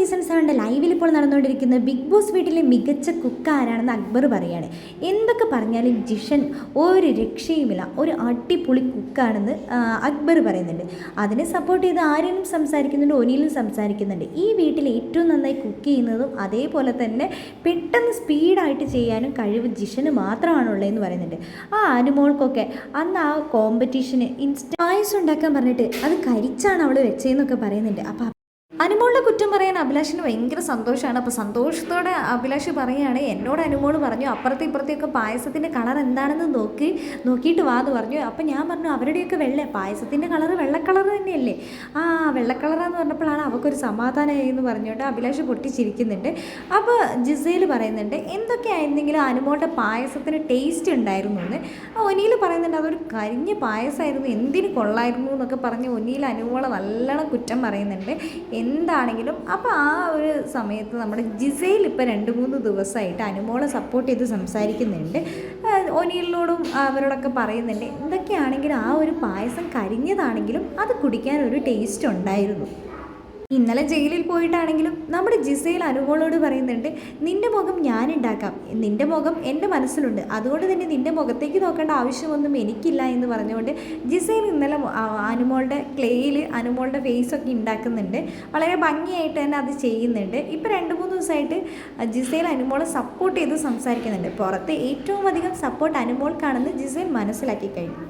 Season 7 ലൈവിൽ ഇപ്പോൾ നടന്നുകൊണ്ടിരിക്കുന്ന ബിഗ് ബോസ് വീട്ടിലെ മികച്ച കുക്ക് ആരാണെന്ന് അക്ബർ പറയുകയാണ്. എന്തൊക്കെ പറഞ്ഞാലും ജിഷൻ ഒരു രക്ഷയുമില്ല, ഒരു അടിപൊളി കുക്കാണെന്ന് അക്ബർ പറയുന്നുണ്ട്. അതിനെ സപ്പോർട്ട് ചെയ്ത് ആര്യനും സംസാരിക്കുന്നുണ്ട്, ഒനിയിലും സംസാരിക്കുന്നുണ്ട്. ഈ വീട്ടിൽ ഏറ്റവും നന്നായി കുക്ക് ചെയ്യുന്നതും അതേപോലെ തന്നെ പെട്ടെന്ന് സ്പീഡായിട്ട് ചെയ്യാനും കഴിവ് ജിഷന് മാത്രമാണുള്ളതെന്ന് പറയുന്നുണ്ട്. അനുമോൾക്കൊക്കെ അന്ന് ആ കോമ്പറ്റീഷന് പായസം ഉണ്ടാക്കാൻ പറഞ്ഞിട്ട് അത് കരിച്ചാണ് അവൾ വെച്ചതെന്നൊക്കെ പറയുന്നുണ്ട്. അപ്പോൾ അനുമോളുടെ കുറ്റം പറയാൻ അഭിലാഷിന് ഭയങ്കര സന്തോഷമാണ്. അപ്പോൾ സന്തോഷത്തോടെ അഭിലാഷ് പറയുകയാണ്, എന്നോട് അനുമോൾ പറഞ്ഞു അപ്പുറത്തെ ഇപ്പുറത്തെയൊക്കെ പായസത്തിൻ്റെ കളർ എന്താണെന്ന് നോക്കിയിട്ട് വാ എന്ന് പറഞ്ഞു. അപ്പോൾ ഞാൻ പറഞ്ഞു അവരുടെയൊക്കെ പായസത്തിൻ്റെ കളർ വെള്ള കളർ തന്നെയല്ലേ, വെള്ള കളറാന്ന് പറഞ്ഞപ്പോഴാണ് അവൾക്കൊരു സമാധാനമായി എന്ന് പറഞ്ഞുകൊണ്ട് അഭിലാഷ് പൊട്ടിച്ചിരിക്കുന്നുണ്ട്. അപ്പോൾ ജിസേൽ പറയുന്നുണ്ട് എന്തൊക്കെയായിരുന്നെങ്കിലും അനുമോളുടെ പായസത്തിന് ടേസ്റ്റ് ഉണ്ടായിരുന്നു എന്ന്. ഒനിയിൽ പറയുന്നുണ്ട് അതൊരു കരിഞ്ഞ പായസമായിരുന്നു, എന്തിന് കൊള്ളായിരുന്നു എന്നൊക്കെ പറഞ്ഞ് ഒനിയിൽ അനുമോളെ നല്ലോണം കുറ്റം പറയുന്നുണ്ട്. എന്താണെങ്കിലും അപ്പോൾ ആ ഒരു സമയത്ത് നമ്മുടെ ജിസയിൽ ഇപ്പോൾ 2-3 ദിവസമായിട്ട് അനുമോളെ സപ്പോർട്ട് ചെയ്ത് സംസാരിക്കുന്നുണ്ട്. ഒനിയലിനോടും അവരോടൊക്കെ പറയുന്നുണ്ട് എന്തൊക്കെയാണെങ്കിലും ആ ഒരു പായസം കരിഞ്ഞതാണെങ്കിലും അത് കുടിക്കാൻ ഒരു ടേസ്റ്റ് ഉണ്ടായിരുന്നു. ഇന്നലെ ജയിലിൽ പോയിട്ടാണെങ്കിലും നമ്മുടെ ജിസയിൽ അനുമോളോട് പറയുന്നുണ്ട് നിൻ്റെ മുഖം ഞാനുണ്ടാക്കാം, നിൻ്റെ മുഖം എൻ്റെ മനസ്സിലുണ്ട്, അതുകൊണ്ട് തന്നെ നിൻ്റെ മുഖത്തേക്ക് നോക്കേണ്ട ആവശ്യമൊന്നും എനിക്കില്ല എന്ന് പറഞ്ഞുകൊണ്ട് ജിസയിൽ ഇന്നലെ അനുമോളുടെ ക്ലേയിൽ അനുമോളുടെ ഫേസൊക്കെ ഉണ്ടാക്കുന്നുണ്ട്. വളരെ ഭംഗിയായിട്ട് തന്നെ അത് ചെയ്യുന്നുണ്ട്. ഇപ്പോൾ 2-3 ദിവസമായിട്ട് ജിസയിൽ അനുമോളെ സപ്പോർട്ട് ചെയ്ത് സംസാരിക്കുന്നുണ്ട്. പുറത്ത് ഏറ്റവും അധികം സപ്പോർട്ട് അനുമോൾക്കാണെന്ന് ജിസയിൽ മനസ്സിലാക്കി കഴിഞ്ഞു.